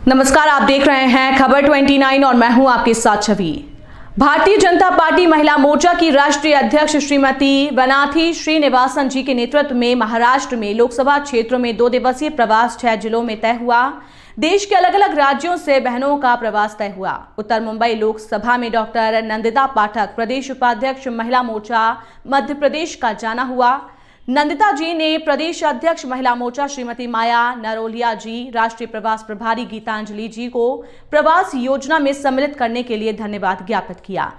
नमस्कार, आप देख रहे हैं खबर 29 और मैं हूं आपके साथ छवि। भारतीय जनता पार्टी महिला मोर्चा की राष्ट्रीय अध्यक्ष श्रीमती वनाथी श्रीनिवासन जी के नेतृत्व में महाराष्ट्र में लोकसभा क्षेत्रों में 2 दिवसीय प्रवास 6 जिलों में तय हुआ। देश के अलग अलग राज्यों से बहनों का प्रवास तय हुआ। उत्तर मुंबई लोकसभा में डॉक्टर नंदिता पाठक प्रदेश उपाध्यक्ष महिला मोर्चा मध्य प्रदेश का जाना हुआ। नंदिता जी ने प्रदेश अध्यक्ष महिला मोर्चा श्रीमती माया नरोलिया जी, राष्ट्रीय प्रवास प्रभारी गीतांजलि जी को प्रवास योजना में सम्मिलित करने के लिए धन्यवाद ज्ञापित किया।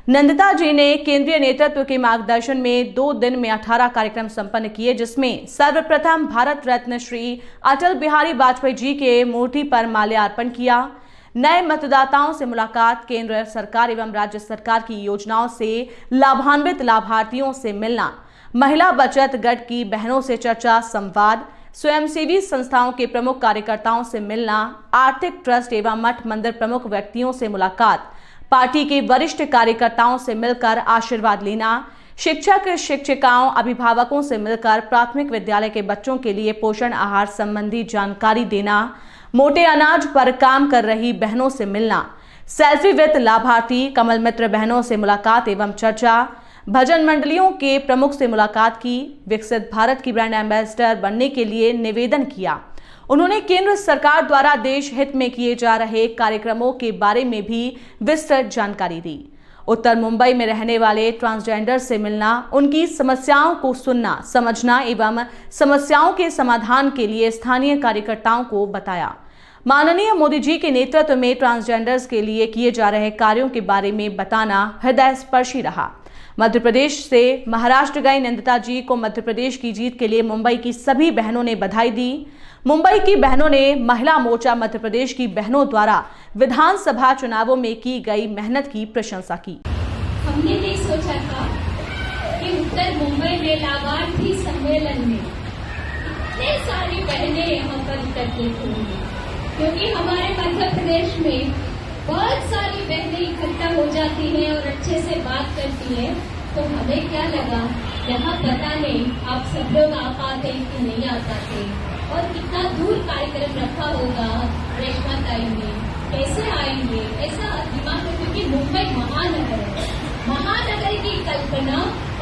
नंदिता जी ने केंद्रीय नेतृत्व के मार्गदर्शन में 2 दिन में 18 कार्यक्रम संपन्न किए, जिसमें सर्वप्रथम भारत रत्न श्री अटल बिहारी वाजपेयी जी के मूर्ति पर माल्यार्पण किया, नए मतदाताओं से मुलाकात, केंद्र सरकार एवं राज्य सरकार की योजनाओं से लाभान्वित लाभार्थियों से मिलना, महिला बचत गट की बहनों से चर्चा संवाद, स्वयंसेवी संस्थाओं के प्रमुख कार्यकर्ताओं से मिलना, आर्थिक ट्रस्ट एवं मठ मंदिर प्रमुख व्यक्तियों से मुलाकात, पार्टी के वरिष्ठ कार्यकर्ताओं से मिलकर आशीर्वाद लेना, शिक्षक शिक्षिकाओं अभिभावकों से मिलकर प्राथमिक विद्यालय के बच्चों के लिए पोषण आहार संबंधी जानकारी देना, मोटे अनाज पर काम कर रही बहनों से मिलना, सेल्फी विद लाभार्थी कमल मित्र बहनों से मुलाकात एवं चर्चा, भजन मंडलियों के प्रमुख से मुलाकात की, विकसित भारत की ब्रांड एम्बेसडर बनने के लिए निवेदन किया। उन्होंने केंद्र सरकार द्वारा देश हित में किए जा रहे कार्यक्रमों के बारे में भी विस्तृत जानकारी दी। उत्तर मुंबई में रहने वाले ट्रांसजेंडर से मिलना, उनकी समस्याओं को सुनना, समझना एवं समस्याओं के समाधान के लिए स्थानीय कार्यकर्ताओं को बताया। माननीय मोदी जी के नेतृत्व में ट्रांसजेंडर्स के लिए किए जा रहे कार्यों के बारे में बताना हृदय स्पर्शी रहा। मध्य प्रदेश से महाराष्ट्र गई नंदिता जी को मध्य प्रदेश की जीत के लिए मुंबई की सभी बहनों ने बधाई दी। मुंबई की बहनों ने महिला मोर्चा मध्य प्रदेश की बहनों द्वारा विधानसभा चुनावों में की गई मेहनत की प्रशंसा की। हमने नहीं सोचा था कि उत्तर मुंबई में लाभार्थी सम्मेलन में इतने सारी बहनें यहाँ पर एकत्रित होंगी, क्योंकि हमारे मध्य प्रदेश में बहुत सारी बहनें इकट्ठा हो जाती हैं और अच्छे से बात करती हैं। तो हमें क्या लगा, यहाँ पता नहीं आप सब लोग आ पाते कि नहीं आ पाते, और कितना दूर कार्यक्रम रखा होगा रेशमा ताई में, कैसे आएंगे, ऐसा दिमाग में, क्योंकि मुंबई महानगर है। महानगर की कल्पना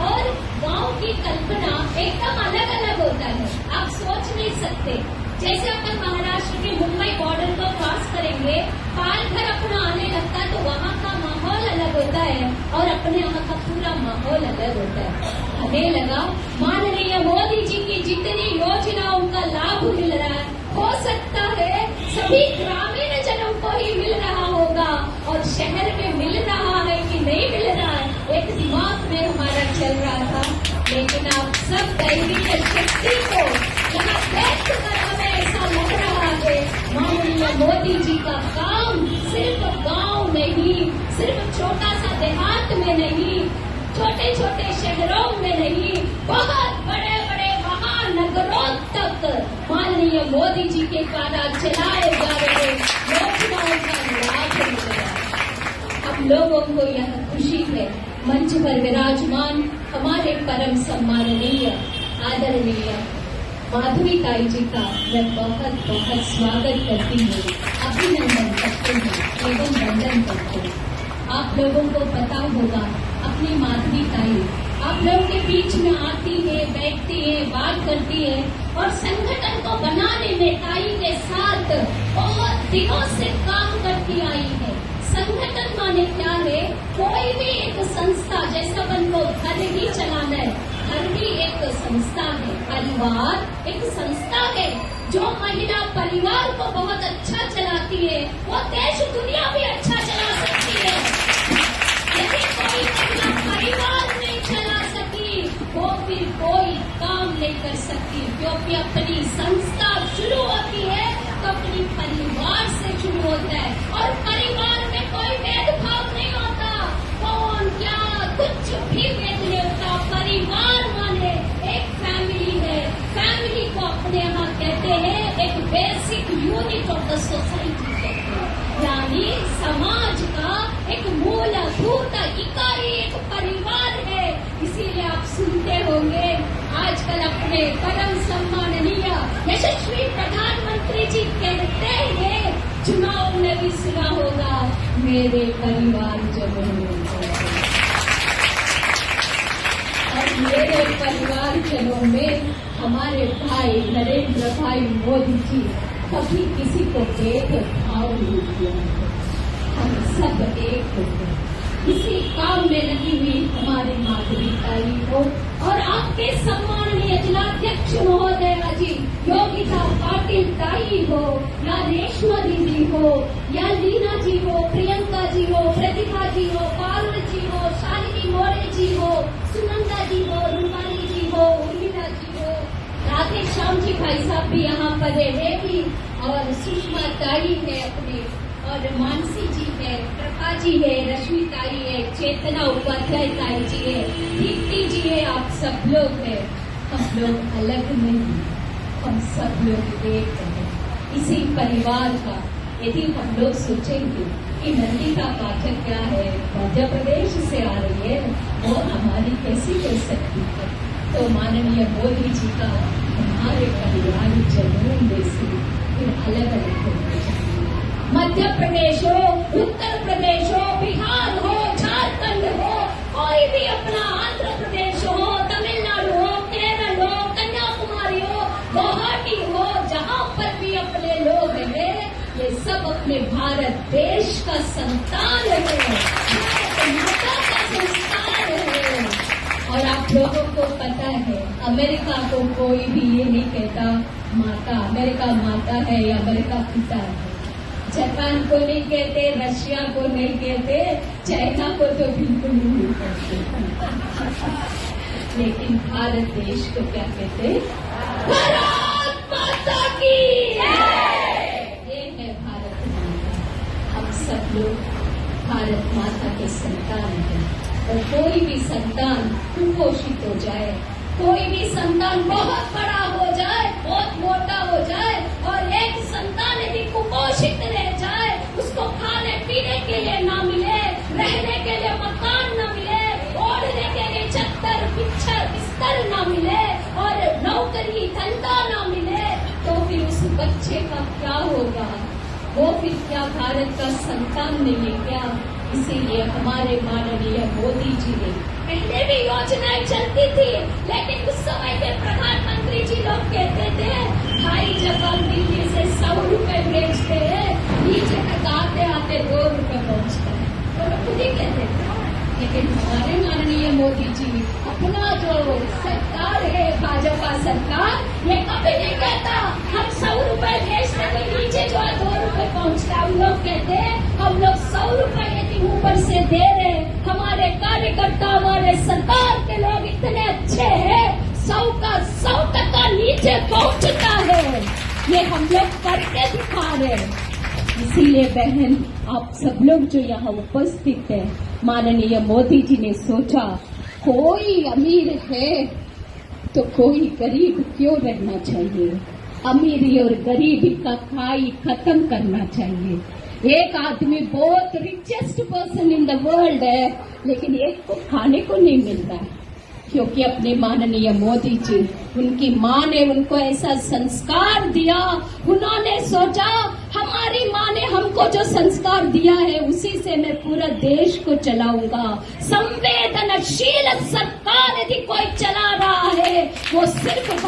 और गांव की कल्पना एकदम अलग अलग होता है। आप सोच नहीं सकते, जैसे अपन महाराष्ट्र के मुंबई बॉर्डर को क्रॉस करेंगे, पालघर अपना आने लगता है तो वहाँ का माहौल अलग होता है और अपने यहाँ का पूरा माहौल अलग होता है। हमें लगा माननीय मोदी जी की जितनी योजनाओं का लाभ मिल रहा है, हो सकता है सभी ग्रामीण जनों को ही मिल रहा होगा, और शहर में मिल रहा है कि नहीं मिल रहा है, एक दिमाग में हमारा चल रहा था। लेकिन आप सब दैवीय शक्ति को यहाँ व्यक्त कर हमें ऐसा लग रहा है माननीय मोदी जी का काम सिर्फ गांव नहीं, सिर्फ छोटा सा देहात में नहीं, छोटे छोटे शहरों में नहीं, बहुत बड़े बड़े महानगरों तक माननीय मोदी जी के द्वारा चलाए जा रहे योजनाओं का लाभ मिल रहा है। हम लोगों को यह खुशी है मंच पर विराजमान हमारे परम सम्माननीय आदरणीय माधवी ताई जी का मैं बहुत बहुत स्वागत करती हूँ, अभिनंदन करती हूँ एवं वंदन करती हूँ। आप लोगों को पता होगा अपनी माधवी ताई आप लोगों के बीच में आती है, बैठती है, बात करती है, और संगठन को बनाने में ताई के साथ बहुत दिनों से काम करती आई है। संगठन माने क्या है, कोई भी एक संस्था, जैसा अपन को घर ही चलाना है, घर भी एक संस्था है, परिवार एक संस्था है। जो महिला परिवार को बहुत अच्छा चलाती है वो देश दुनिया भी अच्छा चला सकती है। यदि कोई महिला परिवार नहीं चला सकी वो फिर कोई काम नहीं कर सकती, क्योंकि अपनी संस्था शुरू होती है तो अपनी परिवार से शुरू होता है, और परिवार में कोई भेदभाव नहीं होता, कौन क्या कुछ भी भेद नहीं होता। परिवार माने एक फैमिली है, फैमिली को अपने यहाँ कहते हैं एक basic unit of the society कहते हैं, यानी समाज का एक मूलभूत इकाई एक परिवार है। इसीलिए आप सुनते होंगे आजकल अपने परम सम्माननीय यशस्वी प्रधानमंत्री जी कहते हैं चुनाव में भी सुना होगा, मेरे परिवारजनों ने। और मेरे परिवारजनों में हमारे भाई नरेंद्र भाई मोदी जी कभी किसी को भेदभाव नहीं किया। हम सब एक होते, इसी काम में लगी हुई हमारी माधुरी ताई हो और आपके सम्माननीय जिलाध्यक्ष महोदय जी योगिता पाटिल ताई हो, या रेशमा दीदी हो, या लीना जी हो, प्रियंका जी हो, प्रतिभा जी हो, पारुल जी हो, शालिनी मोरे जी हो, सुनंदा जी हो, रूपाली जी हो, उर्मिला जी हो, राधे श्याम जी भाई साहब भी यहाँ पर है भी, और सुषमा ताई है अपने, और मानसी जी है, प्रभा जी है, रश्मि ताई है, चेतना उपाध्याय ताई जी है, दीप्ति जी है, आप सब लोग हैं। हम लोग अलग नहीं, हम सब लोग एक हैं। इसी परिवार का यदि हम लोग सोचेंगे कि नंदिता पाठक क्या है, मध्य प्रदेश से आ रही है, वो हमारी कैसी हो सकती है, तो माननीय मोदी जी का हमारे परिवार जनों में से फिर अलग अलग होना चाहिए। मध्य प्रदेश हो, उत्तर प्रदेश हो, बिहार हो, झारखंड हो, कोई भी अपना आंध्र प्रदेश हो, तमिलनाडु हो, केरल हो, कन्याकुमारी हो, गुवाहाटी हो, जहाँ पर भी अपने लोग हैं, ये सब अपने भारत देश का संतान है, भारत माता का संस्कार है। और आप लोगों को पता है, अमेरिका को कोई भी ये नहीं कहता माता, अमेरिका माता है या अमेरिका पिता है। जापान को नहीं कहते, रशिया को नहीं कहते, चाइना को तो बिल्कुल नहीं कहते, लेकिन भारत देश को क्या कहते? भारत माता की। ये है भारत माता। हम सब लोग भारत माता के संतान हैं, और कोई भी संतान कुपोषित हो जाए, कोई भी संतान बहुत बड़ा हो जाए, बहुत मोटा हो जाए, और एक संतान यदि कुपोषित रह जाए, उसको खाने पीने के लिए ना मिले, रहने के लिए मकान ना मिले, ओढ़ने के लिए चद्दर बिस्तर ना मिले, और नौकरी धंधा ना मिले, तो फिर उस बच्चे का क्या होगा? वो फिर क्या भारत का संतान नहीं है क्या? इसीलिए हमारे माननीय मोदी जी ने पहले भी योजनाएं चलती थी, लेकिन उस समय के प्रधानमंत्री जी लोग कहते थे, भाई जब हम दिल्ली से 100 रुपए भेजते हैं, नीचे तक आते आते 2 रुपए पहुंचता है, तो खुद ही कहते थे। लेकिन हमारे माननीय मोदी जी अपना जो सरकार है, भाजपा सरकार, ये कभी नहीं कहता हम 100 रुपए भेजते तो नीचे जो है 2 रुपए पहुंचता। हम लोग कहते हैं हम लोग 100 रुपए यदि ऊपर से दे रहे, हमारे कार्यकर्ता, हमारे सरकार के लोग इतने अच्छे हैं, 100% नीचे पहुंचता है, ये हम लोग करके दिखा रहे हैं। इसीलिए बहन, आप सब लोग जो यहाँ उपस्थित हैं, माननीय मोदी जी ने सोचा कोई अमीर है तो कोई गरीब क्यों रहना चाहिए, अमीरी और गरीबी का खाई खत्म करना चाहिए। एक आदमी बहुत richest person in the world है, लेकिन एक को खाने को नहीं मिलता है, क्योंकि अपने माननीय मोदी जी, उनकी माँ ने उनको ऐसा संस्कार दिया, उन्होंने सोचा हमारी माँ ने हमको जो संस्कार दिया है उसी से मैं पूरा देश को चलाऊंगा। संवेदनशील सरकार यदि कोई चला रहा है, वो सिर्फ